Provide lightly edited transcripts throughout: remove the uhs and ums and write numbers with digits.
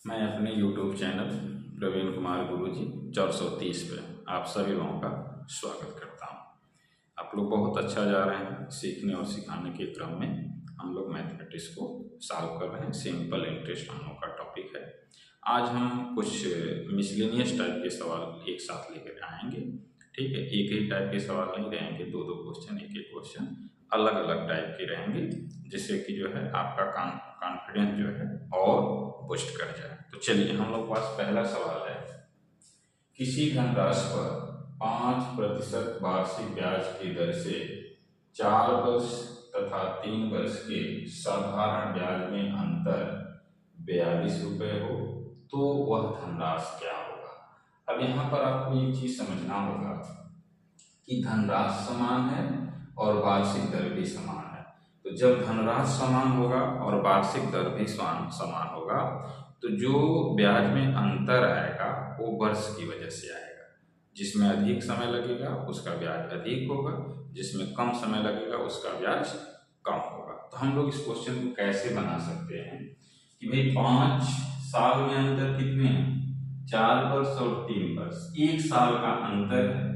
मैं अपने YouTube channel Praveen Kumar गुरुजी 430 पे आप सभी लोगों का स्वागत करता हूँ। आप लोग बहुत अच्छा जा रहे हैं सीखने और सिखाने के क्रम में। हम लोग मैथमेटिक्स को सॉल्व कर रहे हैं। सिंपल इंटरेस्ट हम लोग का टॉपिक है। आज हम कुछ मिसलेनियस टाइप के सवाल एक साथ लेकर आएंगे। ठीक है, एक ही टाइप के सवाल नहीं रहेंगे, दो दो क्वेश्चन, एक एक क्वेश्चन अलग अलग टाइप के रहेंगे, जिससे कि जो है आपका कॉन्फिडेंस जो है और बूस्ट कर जाए। तो चलिए, हम लोग के पास पहला सवाल है, किसी धनराशि पर 5% वार्षिक ब्याज की दर से 4 वर्ष तथा 3 वर्ष के साधारण ब्याज में अंतर 42 रुपये हो तो वह धनराशि क्या होगा। अब यहाँ पर आपको एक चीज समझना होगा कि धनराशि समान है और वार्षिक दर भी समान है। तो जब धनराशि समान होगा और वार्षिक दर भी समान होगा तो जो ब्याज में अंतर आएगा वो वर्ष की वजह से आएगा। जिसमें अधिक समय लगेगा उसका ब्याज अधिक होगा, जिसमें कम समय लगेगा उसका ब्याज कम होगा। तो हम लोग इस क्वेश्चन को कैसे बना सकते हैं कि भाई 5 साल में अंतर कितने हैं, 4 वर्ष और 3 वर्ष, 1 साल का अंतर है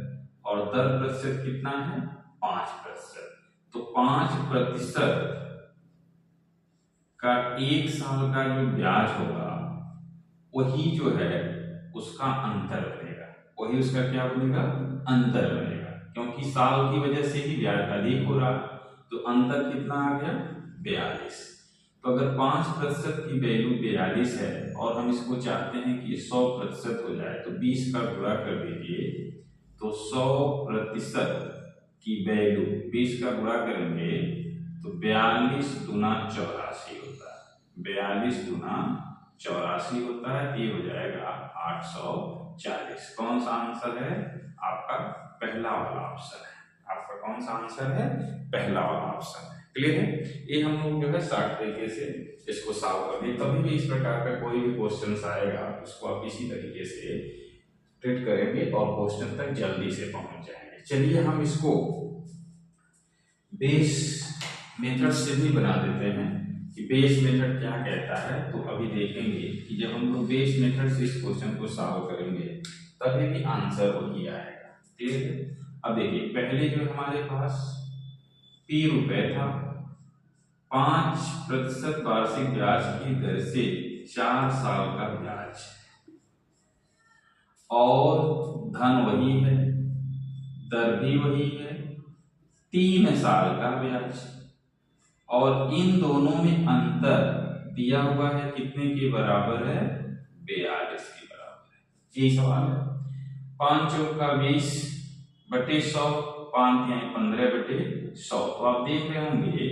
और दर प्रतिशत कितना है, 5%। तो 5% का 1 साल का जो ब्याज होगा वही जो है उसका अंतर बनेगा, वही उसका क्या बनेगा, अंतर बनेगा। क्योंकि साल की वजह से ही ब्याज अधिक हो रहा है, तो अंतर कितना आ गया, 42। तो अगर 5% की वैल्यू 42 है और हम इसको चाहते हैं कि 100% हो जाए तो 20 का गुणा कर दीजिए, तो 100% की वैल्यू 20 का गुणा करेंगे तो 42 दूना 84 होता है, 42 दूना 84 होता है। ये हो जाएगा 840। कौन सा आंसर है आपका, पहला वाला ऑप्शन है। आपका कौन सा आंसर है, पहला वाला ऑप्शन है। क्लियर है। ये हम लोग जो है शार्ट तरीके से इसको सॉल्व करेंगे। कभी भी इस प्रकार का कोई भी क्वेश्चन आएगा उसको आप इसी तरीके से ट्रीट करेंगे और क्वेश्चन तक जल्दी से पहुंच जाएंगे। चलिए हम इसको बेस मेथड से भी बना देते हैं कि बेस मेथड क्या कहता है। तो अभी देखेंगे कि जब हम लोग बेस मेथड से इस क्वेश्चन को सॉल्व करेंगे तभी भी आंसर वही आएगा। ठीक है। अब देखिए, पहले जो हमारे पास P रुपए था, 5% वार्षिक ब्याज की दर से 4 साल का ब्याज, और धन वही है, दर भी वही है, 3 साल का ब्याज, और इन दोनों में अंतर दिया हुआ है कितने के बराबर है, 42 के बराबर है। यही सवाल है। 5 चौका 20 बटे 100, 5 यानी 15 बटे 100। तो आप देख रहे होंगे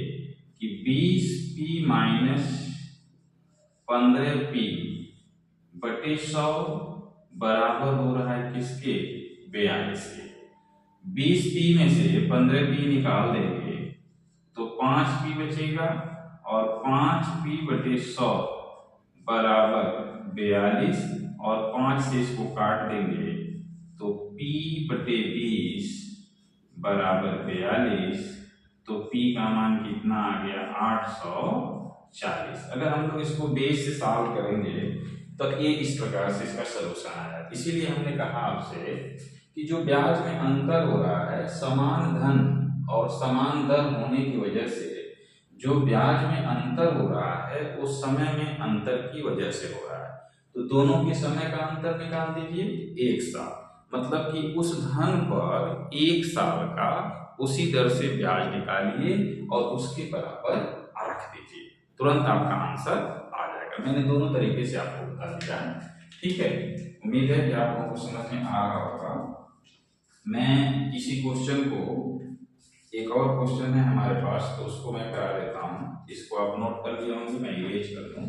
कि 20p माइनस 15p बटे 100 बराबर हो रहा है किसके, 42 के। 20p में से 15p निकाल देंगे तो 5p बचेगा, और 5p बटे 100 बराबर 42, और 5 से इसको काट देंगे तो p बटे 20 बराबर 42। तो p का मान कितना आ गया, 840। अगर हम लोग इसको बेस से सॉल्व करेंगे तो ये इस प्रकार से इसका सलूशन आया। इसीलिए हमने कहा आपसे कि जो ब्याज में अंतर हो रहा है, समान धन और समान दर होने की वजह से जो ब्याज में अंतर हो रहा है वो समय में अंतर की वजह से हो रहा है। तो दोनों के समय का अंतर निकाल दीजिए, 1 साल। मतलब कि उस धन पर 1 साल का उसी दर से ब्याज निकालिए और उसके बराबर रख दीजिए, तुरंत आपका आंसर आ जाएगा। मैंने दोनों तरीके से आपको बता दिया है। ठीक है, उम्मीद है कि आप लोगों को समझ में आ रहा होगा। मैं इसी क्वेश्चन को, एक और क्वेश्चन है हमारे पास, तो उसको मैं करा देता हूं। इसको आप नोट कर लिए होंगे, मैं इरेज कर दूं।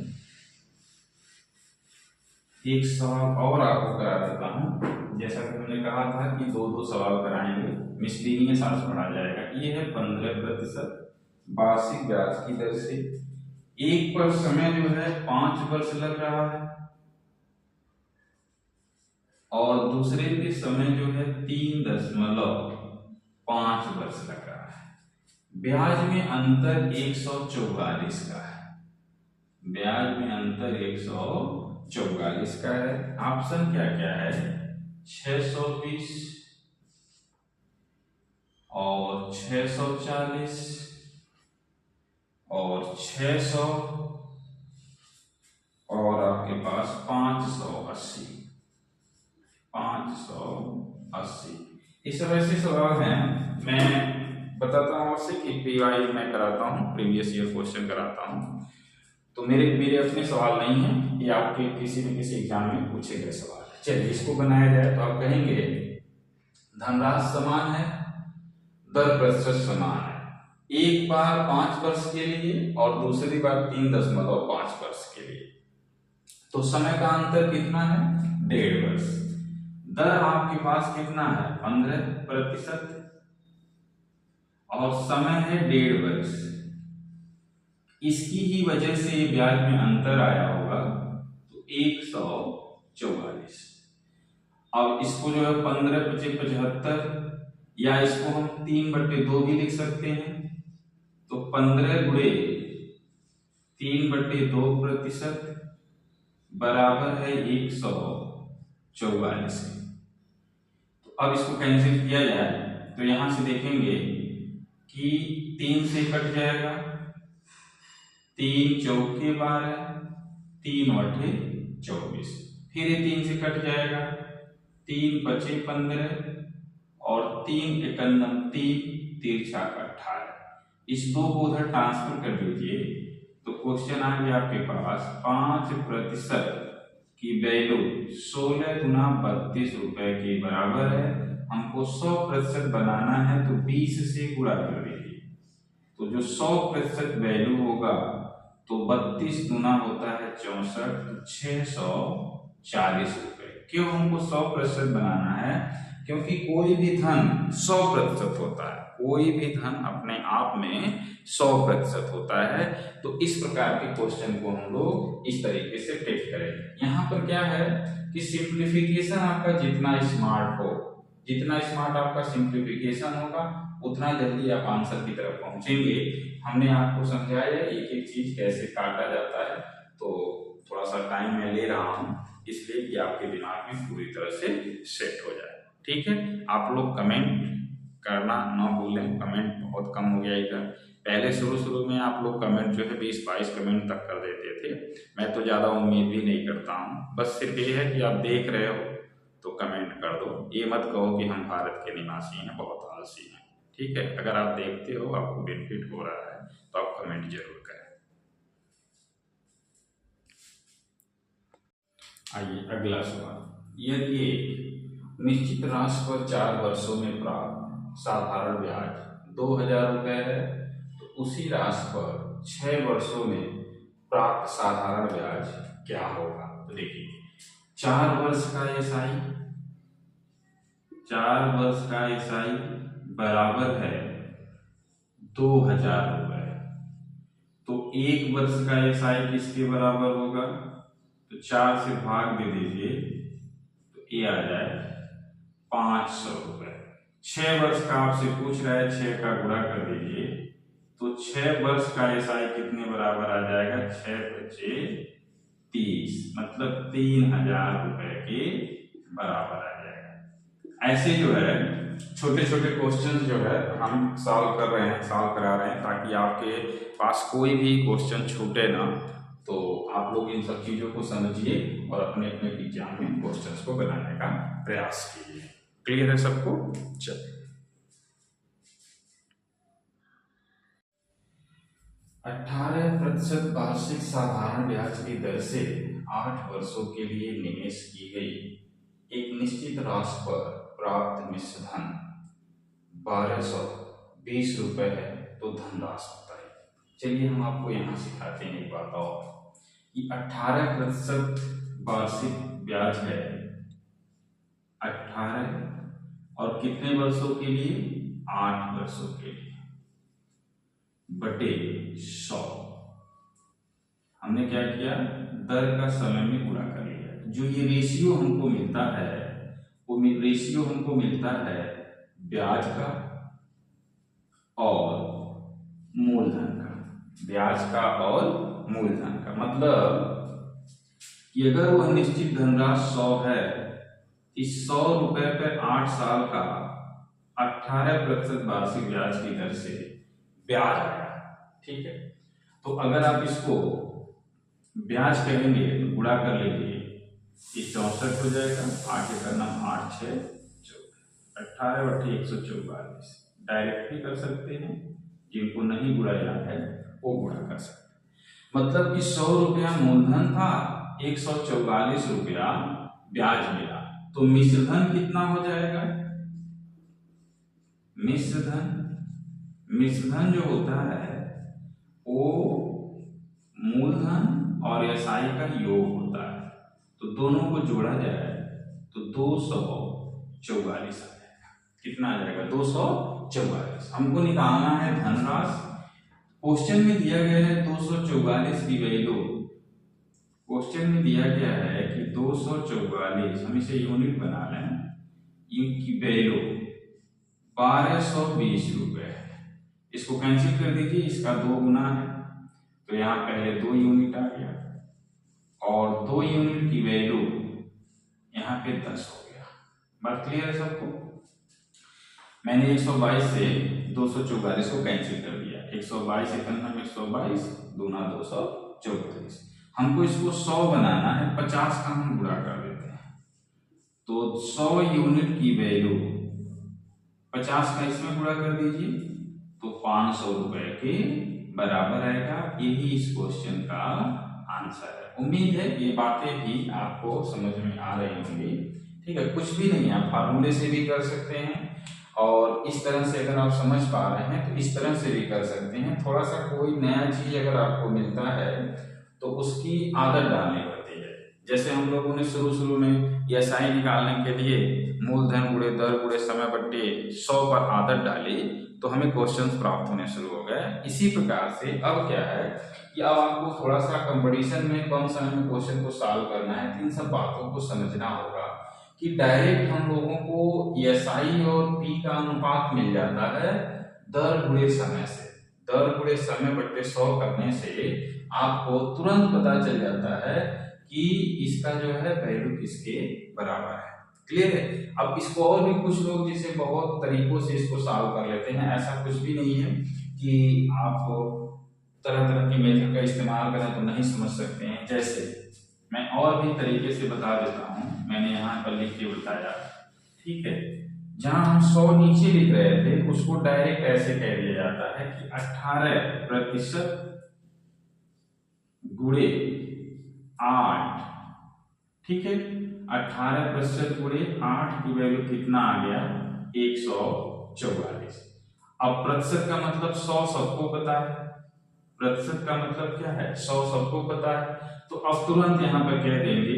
एक सवाल और आपको करा देता हूं। जैसा कि हमने कहा था कि दो दो सवाल कराएंगे, मिसलेनियस आज पढ़ा जाएगा। ये है 15% वार्षिक ब्याज की दर से, एक पर समय जो है 5 वर्ष लग रहा है और दूसरे के समय जो है 3.5 वर्ष लग रहा है। ब्याज में अंतर 144 का है, ब्याज में अंतर 144 644 का है। ऑप्शन क्या क्या है, 620 और 640 और 600 और आपके पास 580। इस तरह से सवाल हैं। मैं बताता हूँ आपसे कि पीवाई मैं कराता हूँ, प्रीवियस ईयर क्वेश्चन कराता हूँ, तो मेरे अपने सवाल नहीं है, ये आपके किसी न किसी एग्जाम में पूछे गए सवाल है। चलिए इसको बनाया जाए तो आप कहेंगे धनराशि समान है, दर प्रतिशत समान है, एक बार 5 वर्ष के लिए और दूसरी बार 3.5 वर्ष के लिए, तो समय का अंतर कितना है, 1.5 वर्ष। दर आपके पास कितना है, 15% और समय है 1.5 वर्ष। इसकी ही वजह से ये ब्याज में अंतर आया होगा, तो 144। अब इसको जो है 15×75 या इसको हम 3/2 भी लिख सकते हैं, तो 15×3/2% बराबर है 144। तो अब इसको कैंसिल किया जाए तो यहां से देखेंगे कि 3 से कट जाएगा, 3 चौके 12, 3 बटे 24, फिर ये 3 से कट जाएगा, 3 बचे 15 और 3 एकम 3, तिरछा 18। इस 2 को उधर ट्रांसफर कर दीजिए तो क्वेश्चन आ गया आपके पास 5% की वैल्यू 16 गुना 32 रुपए के बराबर है। हमको 100% बनाना है तो 20 से गुणा कर दीजिए, तो जो 100% वैल्यू होगा तो 32 गुना होता है 64, तो 640 रुपए। क्यों हमको 100% बनाना है, क्योंकि कोई भी धन 100% होता है, कोई भी धन अपने आप में 100% होता है। तो इस प्रकार के क्वेश्चन को हम लोग इस तरीके से टेक करेंगे। यहाँ पर क्या है कि सिंप्लीफिकेशन आपका जितना स्मार्ट हो, जितना स्मार्ट आपका सिंप्लीफिकेशन होगा उतना जल्दी आप आंसर की तरफ पहुंचेंगे। हमने आपको समझाया एक एक चीज कैसे काटा जाता है, तो थोड़ा सा टाइम मैं ले रहा हूं इसलिए कि आपके दिमाग में पूरी तरह से सेट हो जाए। ठीक है, आप लोग कमेंट करना ना भूलें, कमेंट बहुत कम हो गया इधर। पहले शुरू में आप लोग कमेंट जो है 20-22 कमेंट तक कर देते थे, मैं तो ज़्यादा उम्मीद भी नहीं करता हूँ, बस सिर्फ ये है कि आप देख रहे हो तो कमेंट कर दो। ये मत कहो कि हम भारत के निवासी हैं, बहुत आलसी हैं। ठीक है, अगर आप देखते हो आपको बेनिफिट हो रहा है तो आप कमेंट जरूर करें। आइए अगला सवाल, यदि एक निश्चित राशि पर 4 वर्षों में प्राप्त साधारण ब्याज 2000 रुपये है, तो उसी राशि पर 6 वर्षों में प्राप्त साधारण ब्याज क्या होगा। तो देखिए 4 वर्ष का एसआई, 4 वर्ष का एसआई बराबर है 2000 रुपये, तो 1 वर्ष का एसआई किसके बराबर होगा, तो 4 से भाग दे दीजिए तो ये आ जाए 500 रुपये। 6 वर्ष का आपसे पूछ रहा है, 6 का गुणा कर दीजिए तो 6 वर्ष का एसआई कितने बराबर आ जाएगा, 6 बचे 30, मतलब 3000 रुपए के बराबर आ जाएगा। ऐसे जो है छोटे छोटे क्वेश्चन जो है हम सॉल्व कर रहे हैं, सॉल्व करा रहे हैं, ताकि आपके पास कोई भी क्वेश्चन छूटे ना। तो आप लोग इन सब चीजों को समझिए और अपने अपने एग्जाम में क्वेश्चंस को बनाने का प्रयास कीजिए। क्लियर है सबको। चलिए 18% वार्षिक साधारण ब्याज की दर से 8 वर्षों के लिए निवेश की गई एक निश्चित राशि पर प्राप्त मिश्र धन 1220 रुपए है, तो धनराशि बताइए। चलिए हम आपको यहाँ सिखाते हैं एक बात और, कि 18% वार्षिक ब्याज है, 18 और कितने वर्षों के लिए, 8 वर्षों के लिए, बटे 100। हमने क्या किया, दर का समय में गुणा कर लिया। जो ये रेशियो हमको मिलता है, वो रेशियो हमको मिलता है ब्याज का और मूलधन का, ब्याज का और मूलधन का। मतलब कि अगर वह निश्चित धनराशि 100 है, इस 100 रुपए पर 8 साल का 18% वार्षिक ब्याज की दर से ब्याज आएगा। ठीक है, तो अगर आप इसको ब्याज कहेंगे तो गुणा कर लीजिए, ये 64 हो जाएगा, 8 का नाम 8 6 18 बटे 144 डायरेक्ट भी कर सकते हैं, जिनको नहीं गुणा याद है वो गुणा कर सकते हैं। मतलब कि 100 रुपया मूलधन था, 144 रुपया ब्याज मिला, तो मिश्रधन कितना हो जाएगा? मिश्रधन जो होता है वो मूलधन और एसआई का योग होता है, तो दोनों को जोड़ा जाए तो 244 आ जाएगा। कितना आ जाएगा? 244। हमको निकालना है धनराशि। क्वेश्चन में दिया गया है 244 की वैल्यू, क्वेश्चन में दिया गया है कि 244, हम इसे यूनिट बना लें, इनकी वैल्यू 1220 रुपए है। इसको कैंसिल कर दीजिए, इसका 2 गुना है, तो यहाँ पहले 2 यूनिट आ गया और 2 यूनिट की वैल्यू यहाँ पे 10 हो गया। बात क्लियर है सबको? मैंने 122 से 244 को कैंसिल कर दिया, 122 एकम 122 दूना 244। हमको इसको 100 बनाना है, 50 का हम गुणा कर देते हैं, तो 100 यूनिट की वैल्यू 50 का इसमें गुणा कर दीजिए तो 500 रुपए के बराबर आएगा। यही इस क्वेश्चन का आंसर है। उम्मीद है ये बातें भी आपको समझ में आ रही होंगी। ठीक है, कुछ भी नहीं, आप फार्मूले से भी कर सकते हैं और इस तरह से अगर आप समझ पा रहे हैं तो इस तरह से भी कर सकते हैं। थोड़ा सा कोई नया चीज अगर आपको मिलता है तो उसकी आदत डालनी पड़ती है। जैसे हम लोगों ने शुरू में एसआई निकालने के लिए मूलधन गुणे दर गुणे समय बट्टे 100 पर आदत डाली तो हमें क्वेश्चंस प्राप्त होने शुरू हो गए। इसी प्रकार से अब क्या है कि अब आपको थोड़ा सा कंपटीशन में कम समय में क्वेश्चन को सॉल्व करना है, इन सब बातों को समझना होगा कि डायरेक्ट हम लोगों को एसआई और पी का अनुपात मिल जाता है दर गुणे समय से। दर गुणे समय बट्टे 100 करने से आपको तुरंत पता चल जाता है कि इसका जो है वैल्यू किसके बराबर है। क्लियर है? अब इसको और भी कुछ लोग जैसे बहुत तरीकों से इसको सॉल्व कर लेते हैं, ऐसा कुछ भी नहीं है कि आप तरह तरह की मेथड का इस्तेमाल करें तो नहीं समझ सकते हैं। जैसे मैं और भी तरीके से बता देता हूं, मैंने यहाँ पर लिख के बताया। ठीक है, जहां हम 100 नीचे लिख रहे थे उसको डायरेक्ट ऐसे कह दिया जाता है कि 18% गुणे 8। ठीक है, 18% गुणे 8 की वैल्यू कितना आ गया? 144। अब प्रतिशत का मतलब 100 सबको पता है, प्रतिशत का मतलब क्या है? 100 सबको पता है, तो अब तुरंत यहाँ पर कह देंगे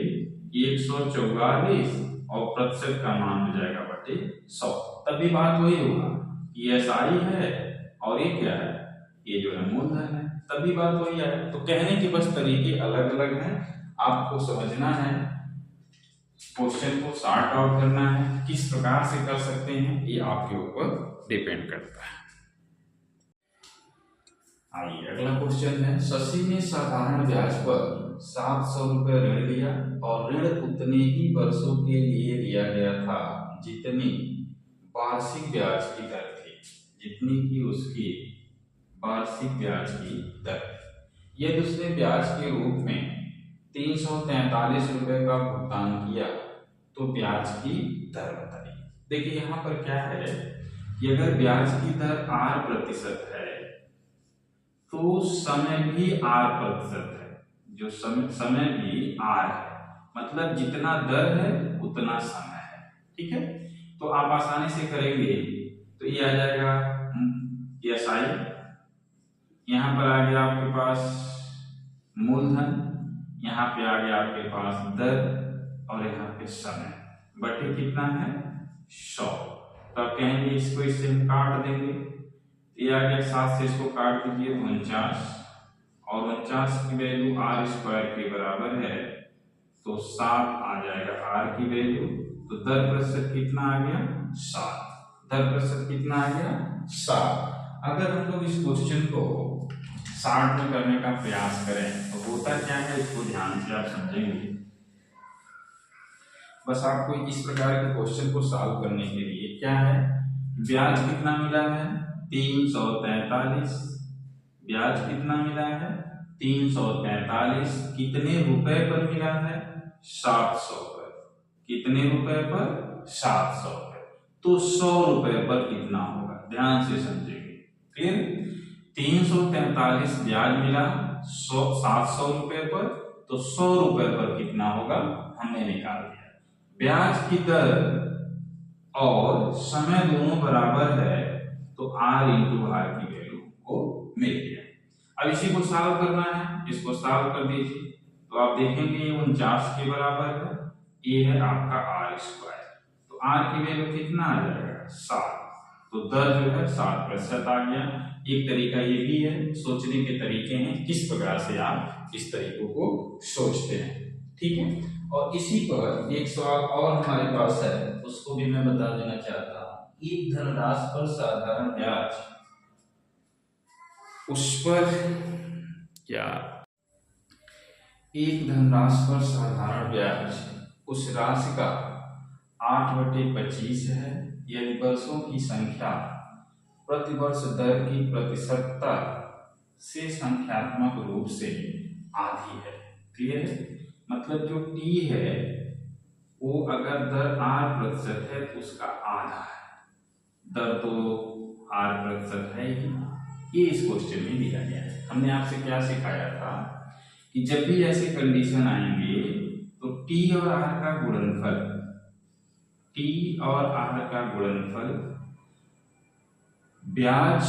144 और प्रतिशत का मान हो जाएगा बटे 100। तभी बात वही होगा कि एसआई है और ये क्या है? ये जो है मूलधन है, तभी बात वही है। तो कहने के बस तरीके अलग अलग हैं, आपको समझना है, क्वेश्चन को सॉर्ट आउट करना है, किस प्रकार से कर सकते हैं ये आपके ऊपर डिपेंड करता है। आइए अगला क्वेश्चन है, शशि ने साधारण ब्याज पर 700 रुपये ऋण लिया और ऋण उतने ही वर्षों के लिए लिया गया था जितनी वार्षिक ब्याज की दर थी, जितनी की उसकी वार्षिक ब्याज की दर। यदि उसने ब्याज के रूप में 343 रुपए का भुगतान किया तो ब्याज की दर बताइए। देखिए यहाँ पर क्या है कि अगर ब्याज की दर 8% है तो समय भी 8% है, जो समय भी R है, मतलब जितना दर है उतना समय है। ठीक है, तो आप आसानी से करेंगे तो ये आ जाएगा एसआई, यहाँ पर आ गया आपके पास मूलधन, यहाँ पे आ गया आपके पास दर और यहाँ पे समय, बटे कितना है 100। तो आप कहेंगे इसको इससे हम काट देंगे, ये आ गया 7 से इसको काट दीजिए 49 और 49 की वैल्यू आर स्क्वायर के बराबर है, तो 7 आ जाएगा आर की वैल्यू। तो दर प्रतिशत कितना आ गया? 7। दर प्रतिशत कितना आ गया? 7। अगर हम लोग इस क्वेश्चन को 60 में करने का प्रयास करें तो होता क्या है, इसको ध्यान से आप समझेंगे। बस आपको इस प्रकार के क्वेश्चन को सॉल्व करने के लिए क्या है, ब्याज कितना मिला है 343, ब्याज कितना मिला है 343, कितने रुपए पर मिला है 700 पर, कितने रुपए पर 700 पर, तो 100 रुपए पर कितना होगा, ध्यान से समझेंगे। फिर 343 ब्याज मिला 700 रुपए पर, तो 100 रुपए पर कितना होगा हमने निकाल दिया। ब्याज की दर और समय दोनों बराबर है तो R इंटू आर की वैल्यू को मिल गया। अब इसी को सॉल्व करना है, इसको सॉल्व कर दीजिए तो आप देखेंगे ये 49 के बराबर है, ये है आपका R स्क्वायर, तो R की वैल्यू कितना आ जाएगा 7, तो दर जो है 7% आ गया। एक तरीका ये भी है, सोचने के तरीके हैं किस प्रकार से आप इस तरीकों को सोचते हैं, ठीक है। और इसी पर एक सवाल और हमारे पास है, उसको भी मैं बता देना चाहता हूं। एक धनराशि पर साधारण ब्याज, उस पर क्या, एक धनराशि पर साधारण ब्याज उस राशि का 8/25 है यदि वर्षों की संख्या प्रतिवर्ष दर की प्रतिशतता से संख्यात्मक रूप से आधी है। क्लियर है, मतलब जो टी है वो अगर दर 8% है तो उसका आधा है, दर तो 8% है ही, ये इस क्वेश्चन में दिया गया है। हमने आपसे क्या सिखाया था कि जब भी ऐसे कंडीशन आएंगे तो टी और आर का गुणनफल, टी और आर का गुणनफल ब्याज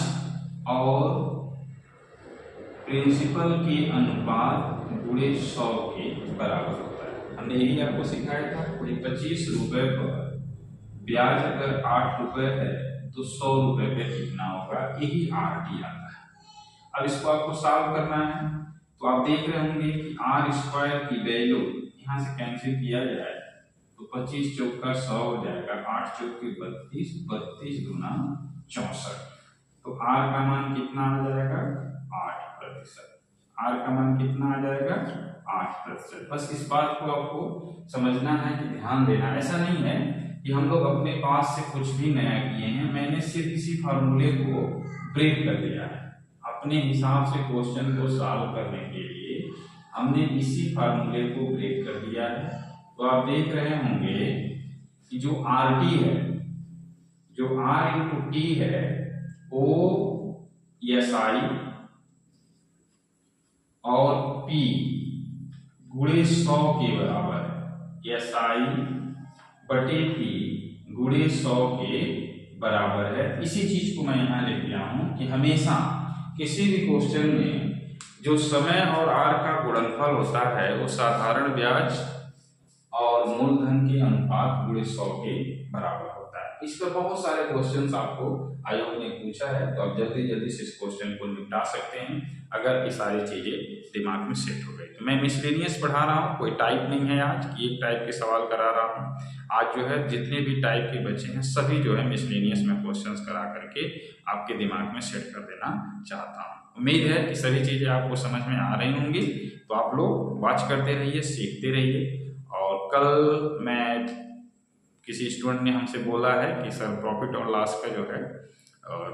और प्रिंसिपल के अनुपात गुणे 100 के बराबर होता है। हमने यही आपको सिखाया था। कोई 25 रुपए पर ब्याज अगर 8 रुपए है तो 100 रुपए पे कितना होगा, यही RT आता है। अब इसको आपको सॉल्व करना है तो आप देख रहे होंगे कि R स्क्वायर की वैल्यू यहाँ से कैंसिल किया जाए तो 25 चौक का 100 हो जाएगा, 8 चौक के 32, 32 गुना 64, तो R का मान कितना आ जाएगा 8%। R का मान कितना आ जाएगा 8%। बस इस बात को आपको समझना है कि ध्यान देना, ऐसा नहीं है कि हम लोग अपने पास से कुछ भी नया किए हैं, मैंने सिर्फ इसी फार्मूले को ब्रेक कर दिया है। अपने हिसाब से क्वेश्चन को सॉल्व करने के लिए हमने इसी फार्मूले को ब्रेक कर दिया है। तो आप देख रहे होंगे कि जो RT है, जो R इंटू टी है वो SI और P गुणे 100 के बराबर है, SI बटे P गुणे 100 के बराबर है। इसी चीज को मैं यहाँ लिख लिया हूं कि हमेशा किसी भी क्वेश्चन में जो समय और R का गुणनफल होता है वो साधारण ब्याज और मूलधन के अनुपात गुणे 100 के बराबर होता है। इस पर बहुत सारे क्वेश्चंस आपको आयोग ने पूछा है, तो आप जल्दी जल्दी से इस क्वेश्चन को निपटा सकते हैं अगर ये सारी चीजें दिमाग में सेट हो गई। तो मैं मिसलेनियस पढ़ा रहा हूँ, कोई टाइप नहीं है आज कि एक टाइप के सवाल करा रहा हूँ। आज जो है जितने भी टाइप के बच्चे हैं सभी जो है मिसलेनियस में क्वेश्चंस करा करके आपके दिमाग में सेट कर देना चाहता हूँ। उम्मीद है कि सभी चीजें आपको समझ में आ रही होंगी, तो आप लोग वॉच करते रहिए, सीखते रहिए। और कल मैं, किसी स्टूडेंट ने हमसे बोला है कि सर प्रॉफिट और लॉस का जो है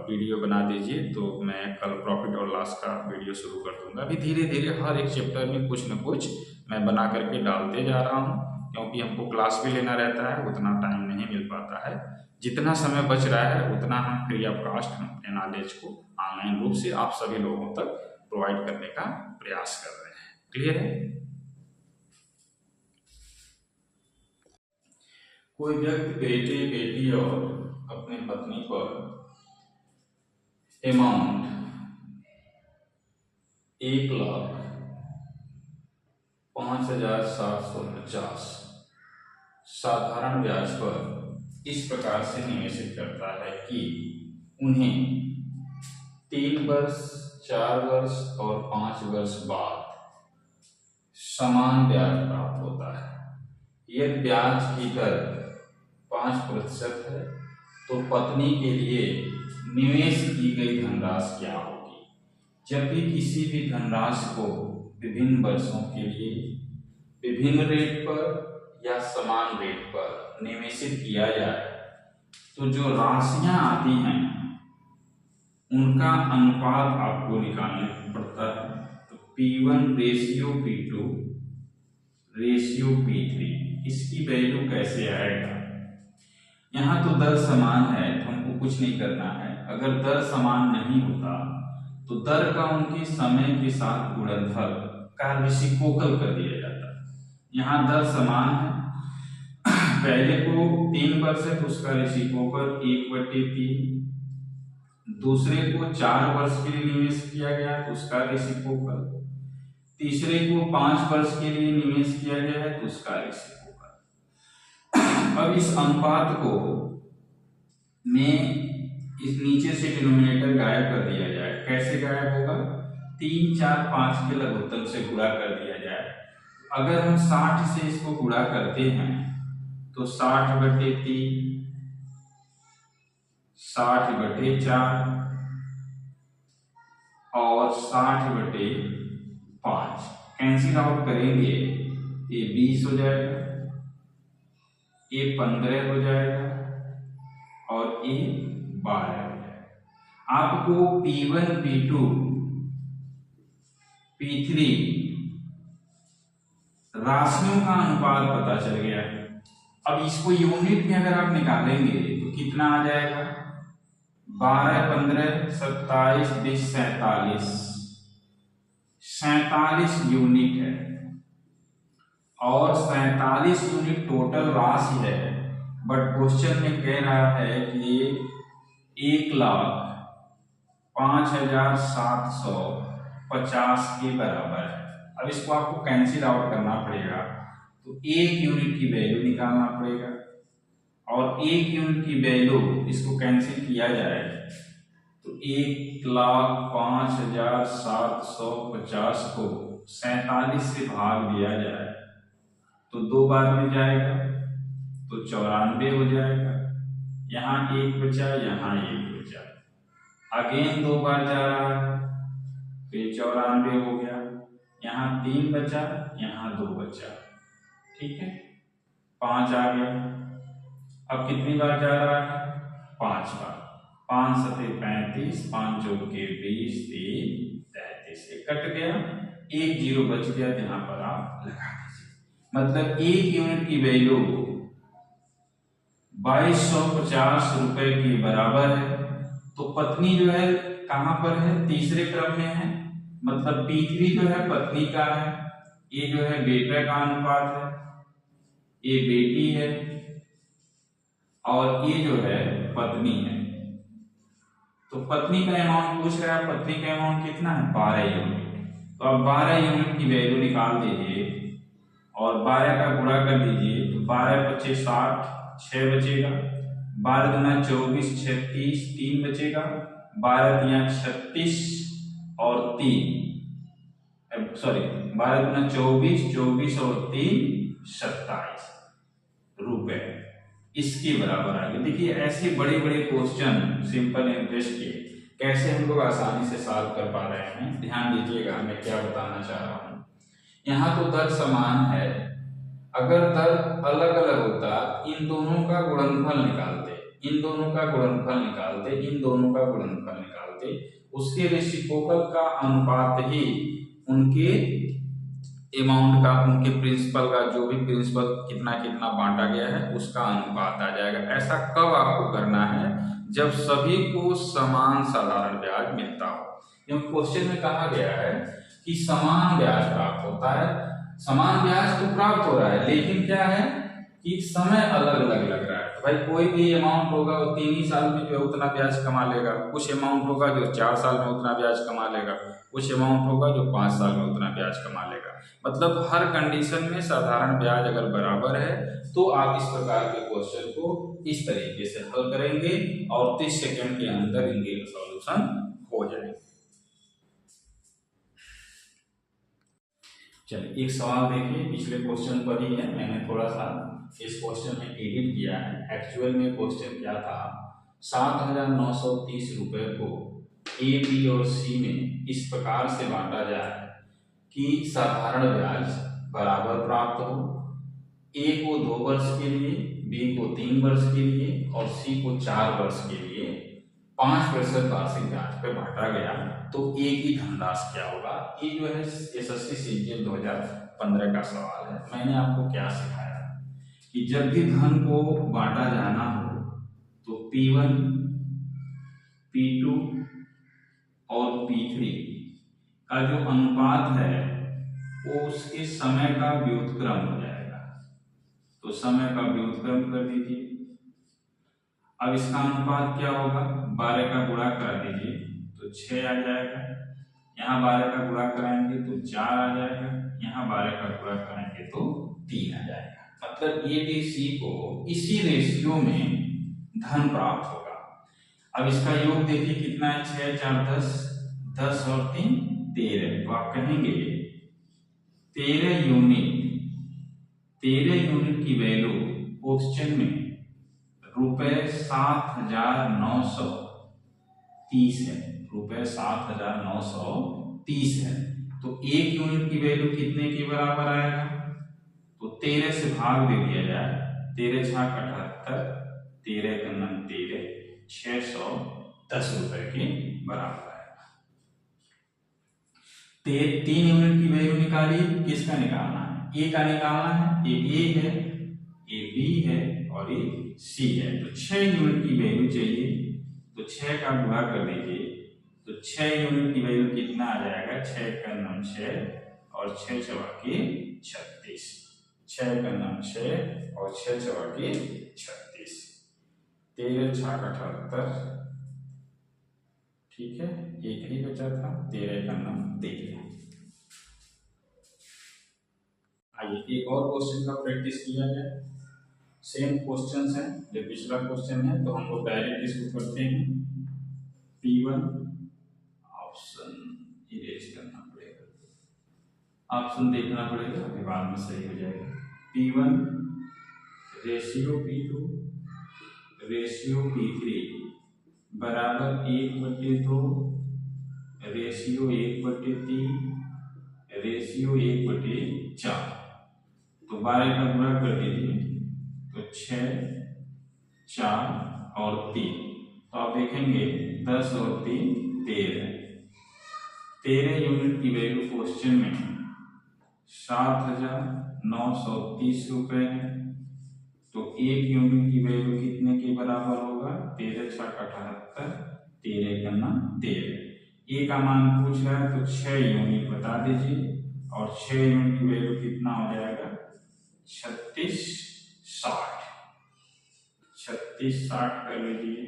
वीडियो बना दीजिए, तो मैं कल प्रॉफिट और लॉस का वीडियो शुरू कर दूंगा। अभी धीरे धीरे हर एक चैप्टर में कुछ न कुछ मैं बना करके डालते जा रहा हूँ, क्योंकि हमको क्लास भी लेना रहता है, उतना टाइम नहीं मिल पाता है। जितना समय बच रहा है उतना हम फ्री ऑफ कॉस्ट अपने नॉलेज को ऑनलाइन रूप से आप सभी लोगों तक प्रोवाइड करने का प्रयास कर रहे हैं। क्लियर है? कोई व्यक्ति बेटे बेटी और अपनी पत्नी पर अमाउंट 1,05,750 साधारण ब्याज पर इस प्रकार से निवेशित करता है कि उन्हें 3 वर्ष, 4 वर्ष और 5 वर्ष बाद समान ब्याज प्राप्त होता है। यदि ब्याज की दर 5% है तो पत्नी के लिए निवेश की गई धनराशि क्या होगी? जब भी किसी भी धनराशि को विभिन्न वर्षों के लिए विभिन्न रेट पर या समान रेट पर निवेशित किया जाए तो जो राशियां आती हैं उनका अनुपात आपको निकालना पड़ता है। तो P1 ratio P2 ratio P3, इसकी वैल्यू कैसे आएगा? यहाँ तो दर समान है तो हमको कुछ नहीं करना है। अगर दर समान नहीं होता तो दर का उनके समय के साथ गुणनफल का रेसिप्रोकल कर दिया जाता है। यहाँ दर समान है, पहले को 3 वर्ष है तो उसका रेसिप्रोकल 1/3, दूसरे को 4 वर्ष के लिए निवेश किया गया तो उसका रेसिप्रोकल, तीसरे को 5 वर्ष के लिए निवेश किया गया है तो उसका रेसिप्रोकल। अब इस अनुपात को में इस नीचे से डिनोमिनेटर गायब कर दिया जाए। कैसे गायब होगा? 3, 4, 5 के लघुत्तम से गुणा कर दिया जाए। अगर हम 60 से इसको गुणा करते हैं तो 60/3, 60/4 और 60/5 कैंसिल आउट करेंगे, ये 20 हो जाएगा, ये 15 हो जाएगा और ये 12 हो जाएगा। आपको P1, P2, P3 राशियों का अनुपात पता चल गया है। अब इसको यूनिट में अगर आप निकालेंगे तो कितना आ जाएगा? 12, 15, 27, 20, 47, 47 यूनिट है और 47 यूनिट टोटल राशि है। बट क्वेश्चन में कह रहा है कि 1,05,750 के बराबर है। अब इसको आपको कैंसिल आउट करना पड़ेगा तो 1 यूनिट की वैल्यू निकालना पड़ेगा और 1 यूनिट की वैल्यू इसको कैंसिल किया जाए तो 1,05,750 को 47 से भाग दिया जाए तो 2 बार में जाएगा तो 94 हो जाएगा। यहाँ 1 बचा, यहाँ 1 बचा, अगेन 2 बार जा रहा है तो ये 94 हो गया। यहाँ 3 बचा, यहाँ 2 बचा, ठीक है, 5 आ गया। अब कितनी बार जा रहा है? 5 बार। 5 सते 35, 5 जोड़ के 20, 3, 33, ये कट गया, 1 0 बच गया, यहाँ पर आप लगा दीजिए। मतलब 1 यूनिट की वैल्यू 2250 रुपए के बराबर है। तो पत्नी जो है कहां पर है? तीसरे क्रम में है, मतलब P3 जो है पत्नी का है, ये जो है बेटा का अनुपात है, ये बेटी है और ये जो है पत्नी है। तो पत्नी का अमाउंट पूछ रहा है, पत्नी का अमाउंट कितना है? 12 यूनिट। तो अब 12 यूनिट की वैल्यू निकाल दीजिए और 12 का गुणा कर दीजिए तो 12 × 5 = 60, 6 बचेगा, 12 × 24 = 36, 3 बचेगा, 12 × 36 और 3, सॉरी 12 × 24, 24 और 3 27 रुपए इसके बराबर आ गए। देखिए ऐसे बड़े बड़े क्वेश्चन सिंपल इंटरेस्ट के कैसे हम लोग आसानी से सॉल्व कर पा रहे हैं। ध्यान दीजिएगा मैं क्या बताना चाह रहा हूँ। यहाँ तो दर समान है, अगर दर अलग अलग होता इन दोनों का गुणनफल निकालते, इन दोनों का गुणनफल निकालते, इन दोनों का गुणनफल निकालते, उसके रेसिप्रोकल का अनुपात ही उनके अमाउंट का, उनके प्रिंसिपल का, जो भी प्रिंसिपल कितना कितना बांटा गया है उसका अनुपात आ जाएगा। ऐसा कब आपको करना है? जब सभी को समान साधारण ब्याज मिलता हो। क्योंकि क्वेश्चन में कहा गया है कि समान ब्याज प्राप्त होता है, समान ब्याज तो प्राप्त हो रहा है लेकिन क्या है कि समय अलग अलग लग रहा है। तो भाई कोई भी अमाउंट होगा वो 3 ही साल में जो है उतना ब्याज कमा लेगा, कुछ अमाउंट होगा जो 4 साल में उतना ब्याज कमा लेगा, कुछ अमाउंट होगा जो 5 साल में उतना ब्याज कमा लेगा। मतलब हर कंडीशन में साधारण ब्याज अगर बराबर है तो आप इस प्रकार के क्वेश्चन को इस तरीके से हल करेंगे और 30 सेकंड के अंदर इनके सॉल्यूशन हो जाएगा। चलिए एक सवाल देखिए, पिछले क्वेश्चन पर ही है, मैंने थोड़ा सा इस क्वेश्चन में एडिट किया है। एक्चुअल में क्वेश्चन क्या था, 7,930 रुपए को ए, बी और सी में इस प्रकार से बांटा जाए कि साधारण ब्याज बराबर प्राप्त हो। ए को 2 वर्ष के लिए, बी को 3 वर्ष के लिए और सी को 4 वर्ष के लिए 5% वार्षिक ब्याज पे बांटा गया, तो ए की धनराशि क्या होगा। ये जो है एसएससी सीजीएल 2015 का सवाल है। मैंने आपको क्या सिखाया कि जब भी धन को बांटा जाना हो तो P1, P2 और P3 का जो अनुपात है वो उसके समय का व्युत्क्रम हो जाएगा। तो समय का व्युत्क्रम कर दीजिए। अब इसका अनुपात क्या होगा, 12 का गुणा करा दीजिए तो 6 आ जाएगा, यहाँ 12 का गुणा कराएंगे तो 4 आ जाएगा, यहाँ 12 का गुणा कराएंगे तो 3 आ जाएगा। मतलब एबीसी को इसी रेशियो में धन प्राप्त होगा। अब इसका योग देखिए कितना है, 6 4 10, 10 और 3 13। तो आप कहेंगे 13 यूनिट की वैल्यू क्वेश्चन में ₹7,930 है, ₹7,930 है। तो 1 यूनिट की वैल्यू कितने के बराबर आएगा, तो 13 से भाग दे दिया जाए, 13 छाक 78, 13 का नम 13, 610 रुपए के बराबर आएगा। 3 यूनिट की वैल्यू निकालिए, किसका निकालना है, ए का निकालना है। ए है, ए बी है और ये सी है। तो 6 यूनिट की वैल्यू चाहिए, तो 6 का गुणा कर दीजिए तो 6 यूनिट की वैल्यू कितना आ जाएगा, 6 का नम 6 और 6 चौके 36, 6 का नम 6 और 6 चौके 36, 13 छाक 78, ठीक है, एक ही बचा था, 13 का नम 13। आइए एक और क्वेश्चन का प्रैक्टिस किया जाए। सेम क्वेश्चन है, जो पिछला क्वेश्चन है, तो हम लोग डायरेक्ट इसको करते हैं। P1 ऑप्शन इरेज करना पड़ेगा, ऑप्शन देखना पड़ेगा, अभी बाद में सही हो जाएगा। P1 ratio P2 ratio P3 बराबर 1/2 रेशियो 1/3 रेशियो 1/4। तो 12 का गुणा कर दीजिए तो 6 4 और 3, तो आप देखेंगे 10 और 3 13। 13 यूनिट की वैल्यू क्वेश्चन में 7,930 रुपए है। तो 1 यूनिट की वैल्यू कितने के बराबर होगा, 13 छाक 78, 13 का नम 13। ए का मान पूछ रहा है तो 6 यूनिट बता दीजिए और 6 यूनिट की वैल्यू कितना हो जाएगा, 3660। 3660 कर लीजिए,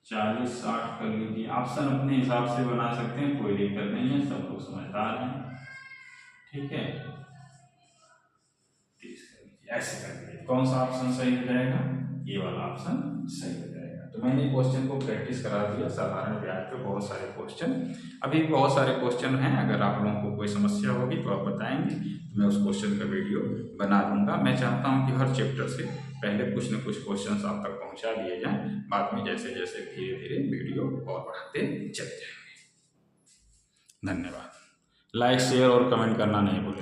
4060 कर लीजिए। ऑप्शन अपने हिसाब से बना सकते हैं, कोई दिक्कत नहीं है, सब लोग समझदार हैं, ठीक है। 30 कर लीजिए, ऐसे कर लीजिए। कौन सा ऑप्शन सही हो जाएगा, ये वाला ऑप्शन सही हो जाएगा। तो मैंने क्वेश्चन को प्रैक्टिस करा दिया, साधारण ब्याज पे बहुत सारे क्वेश्चन, अभी बहुत सारे क्वेश्चन हैं। अगर आप लोगों को कोई समस्या होगी तो आप बताएंगे, तो मैं उस क्वेश्चन का वीडियो बना दूंगा। मैं चाहता हूं कि हर चैप्टर से पहले कुछ न कुछ क्वेश्चन आप तक पहुंचा दिए जाएं, बाद में जैसे जैसे धीरे धीरे वीडियो और बढ़ाते चले जाएंगे। धन्यवाद। लाइक शेयर और कमेंट करना नहीं भूलें।